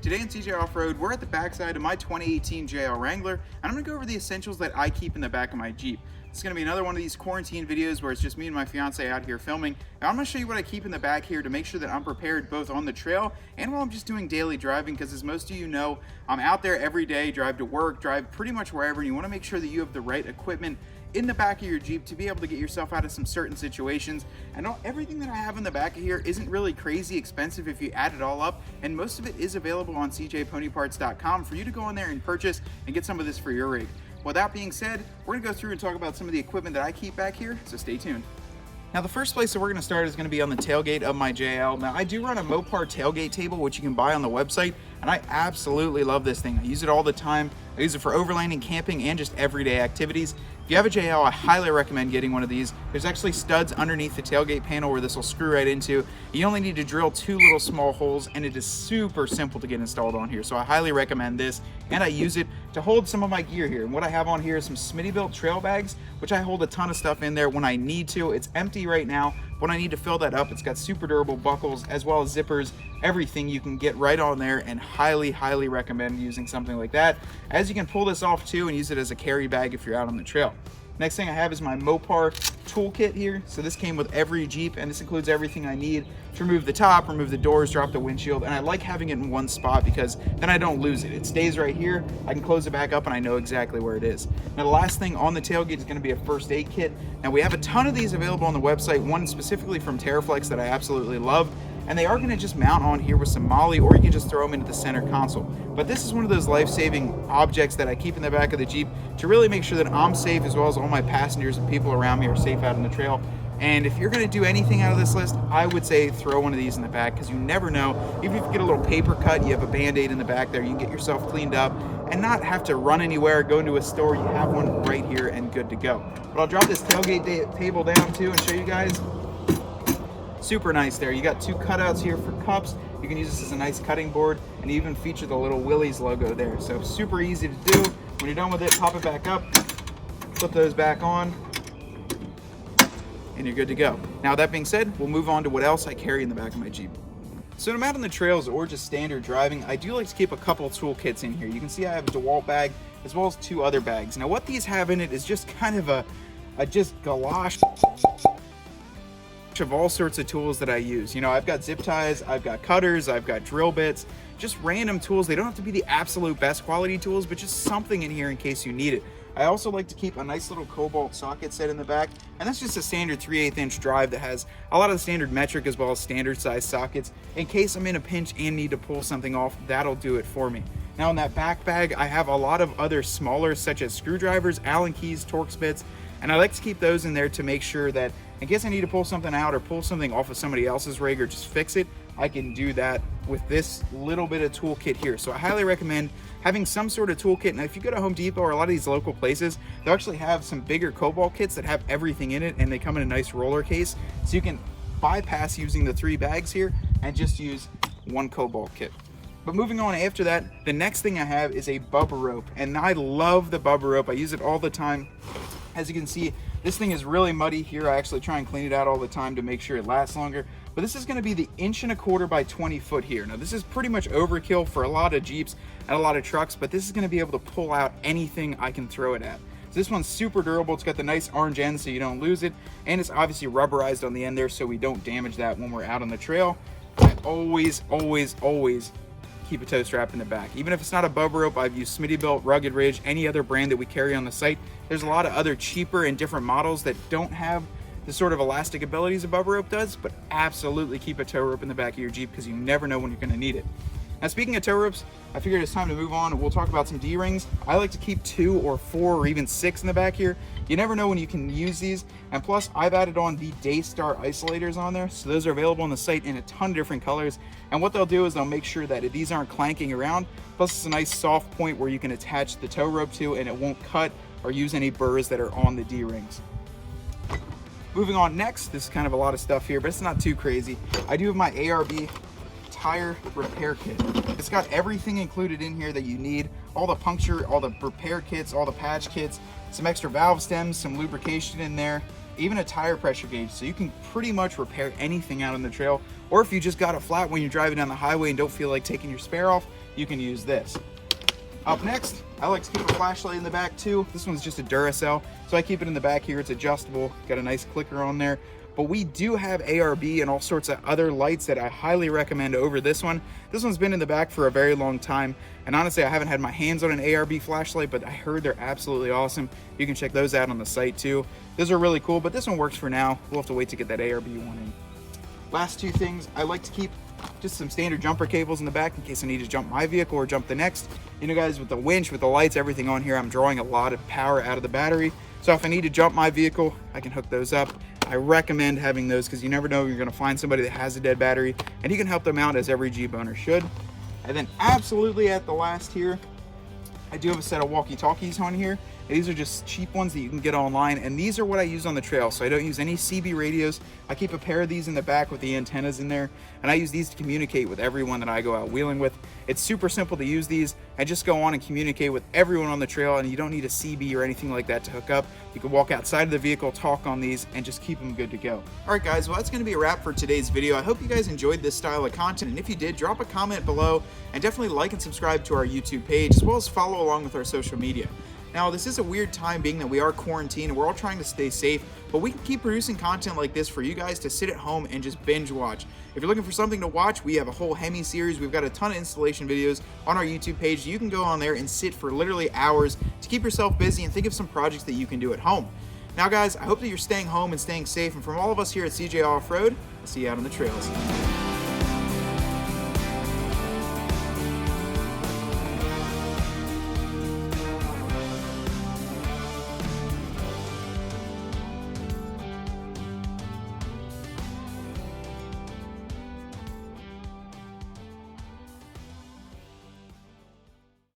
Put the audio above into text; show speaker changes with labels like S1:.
S1: Today in CJ Off-Road, we're at the backside of my 2018 JL Wrangler, and I'm going to go over the essentials that I keep in the back of my Jeep. It's going to be another one of these quarantine videos where it's just me and my fiance out here filming. And I'm going to show you what I keep in the back here to make sure that I'm prepared both on the trail and while I'm just doing daily driving, because as most of you know, I'm out there every day, drive to work, drive pretty much wherever, and you want to make sure that you have the right equipment in the back of your Jeep to be able to get yourself out of some certain situations. And everything that I have in the back of here isn't really crazy expensive if you add it all up, and most of it is available on cjponyparts.com for you to go in there and purchase and get some of this for your rig. With that being said, we're gonna go through and talk about some of the equipment that I keep back here, so stay tuned. Now the first place that we're gonna start is gonna be on the tailgate of my JL. Now I do run a Mopar tailgate table, which you can buy on the website, and I absolutely love this thing. I use it all the time. I use it for overlanding, camping, and just everyday activities. If you have a JL, I highly recommend getting one of these. There's actually studs underneath the tailgate panel where this will screw right into. You only need to drill 2 little small holes, and it is super simple to get installed on here. So I highly recommend this, and I use it to hold some of my gear here. And what I have on here is some Smittybilt trail bags, which I hold a ton of stuff in there when I need to. It's empty right now. When I need to fill that up, it's got super durable buckles as well as zippers, everything you can get right on there, and highly recommend using something like that, as you can pull this off too and use it as a carry bag if you're out on the trail. Next thing I have is my Mopar toolkit here. So this came with every Jeep, and this includes everything I need to remove the top, remove the doors, drop the windshield, and I like having it in one spot because then I don't lose it. It stays right here, I can close it back up, and I know exactly where it is. Now the last thing on the tailgate is gonna be a first aid kit. Now we have a ton of these available on the website, one specifically from Terraflex that I absolutely love, and they are gonna just mount on here with some Molle, or you can just throw them into the center console. But this is one of those life-saving objects that I keep in the back of the Jeep to really make sure that I'm safe, as well as all my passengers and people around me are safe out on the trail. And if you're gonna do anything out of this list, I would say throw one of these in the back, because you never know. Even if you get a little paper cut, you have a Band-Aid in the back there, you can get yourself cleaned up and not have to run anywhere, go into a store. You have one right here and good to go. But I'll drop this tailgate table down too and show you guys. Super nice there. You got 2 cutouts here for cups. You can use this as a nice cutting board, and even feature the little Willys logo there. So super easy to do. When you're done with it, pop it back up, flip those back on, and you're good to go. Now that being said, we'll move on to what else I carry in the back of my Jeep. So when I'm out on the trails or just standard driving, I do like to keep a couple toolkits in here. You can see I have a DeWalt bag as well as 2 other bags. Now what these have in it is just kind of a just galosh of all sorts of tools that I use. You know, I've got zip ties, I've got cutters, I've got drill bits, just random tools. They don't have to be the absolute best quality tools, but just something in here in case you need it. I also like to keep a nice little cobalt socket set in the back, and that's just a standard 3/8 inch drive that has a lot of the standard metric as well as standard size sockets. In case I'm in a pinch and need to pull something off, that'll do it for me. Now in that back bag, I have a lot of other smaller, such as screwdrivers, Allen keys, Torx bits, and I like to keep those in there to make sure that in case I need to pull something out or pull something off of somebody else's rig or just fix it, I can do that with this little bit of toolkit here. So I highly recommend having some sort of toolkit. And if you go to Home Depot or a lot of these local places, they'll actually have some bigger cobalt kits that have everything in it, and they come in a nice roller case. So you can bypass using the 3 bags here and just use 1 cobalt kit. But moving on after that, the next thing I have is a Bubba Rope, and I love the Bubba Rope. I use it all the time. As you can see, this thing is really muddy here. I actually try and clean it out all the time to make sure it lasts longer. But this is gonna be the 1.25" by 20 foot here. Now this is pretty much overkill for a lot of Jeeps and a lot of trucks, but this is gonna be able to pull out anything I can throw it at. So this one's super durable. It's got the nice orange end so you don't lose it. And it's obviously rubberized on the end there so we don't damage that when we're out on the trail. I always keep a tow strap in the back. Even if it's not a Bubba Rope, I've used Smittybilt, Rugged Ridge, any other brand that we carry on the site. There's a lot of other cheaper and different models that don't have the sort of elastic abilities a Bubba Rope does, but absolutely keep a tow rope in the back of your Jeep because you never know when you're gonna need it. Now speaking of tow ropes, I figured it's time to move on and we'll talk about some D-rings. I like to keep 2 or 4 or even 6 in the back here. You never know when you can use these. And plus I've added on the Daystar isolators on there. So those are available on the site in a ton of different colors. And what they'll do is they'll make sure that these aren't clanking around. Plus it's a nice soft point where you can attach the tow rope to, and it won't cut or use any burrs that are on the D-rings. Moving on next, this is kind of a lot of stuff here, but it's not too crazy. I do have my ARB tire repair kit. It's got everything included in here that you need. All the puncture, all the repair kits, all the patch kits, some extra valve stems, some lubrication in there, even a tire pressure gauge, so you can pretty much repair anything out on the trail. Or if you just got a flat when you're driving down the highway and don't feel like taking your spare off, you can use this. Up next, I like to keep a flashlight in the back too. This one's just a Duracell, so I keep it in the back here. It's adjustable, got a nice clicker on there. But we do have ARB and all sorts of other lights that I highly recommend over this one. This one's been in the back for a very long time, and honestly, I haven't had my hands on an ARB flashlight, but I heard they're absolutely awesome. You can check those out on the site too. Those are really cool, but this one works for now. We'll have to wait to get that ARB one in. Last two things, I like to keep just some standard jumper cables in the back in case I need to jump my vehicle or jump the next. You know guys, with the winch, with the lights, everything on here, I'm drawing a lot of power out of the battery. So if I need to jump my vehicle, I can hook those up. I recommend having those because you never know, you're gonna find somebody that has a dead battery, and you can help them out as every Jeep owner should. And then absolutely at the last here, I do have a set of walkie-talkies on here. These are just cheap ones that you can get online, and these are what I use on the trail, so I don't use any CB radios. I keep a pair of these in the back with the antennas in there, and I use these to communicate with everyone that I go out wheeling with. It's super simple to use these. I just go on and communicate with everyone on the trail, and you don't need a CB or anything like that to hook up. You can walk outside of the vehicle, talk on these, and just keep them good to go. All right guys, well that's gonna be a wrap for today's video. I hope you guys enjoyed this style of content, and if you did, drop a comment below, and definitely like and subscribe to our YouTube page, as well as follow along with our social media. Now, this is a weird time being that we are quarantined and we're all trying to stay safe, but we can keep producing content like this for you guys to sit at home and just binge watch. If you're looking for something to watch, we have a whole Hemi series. We've got a ton of installation videos on our YouTube page. You can go on there and sit for literally hours to keep yourself busy and think of some projects that you can do at home. Now guys, I hope that you're staying home and staying safe, and from all of us here at CJ Off-Road, I'll see you out on the trails.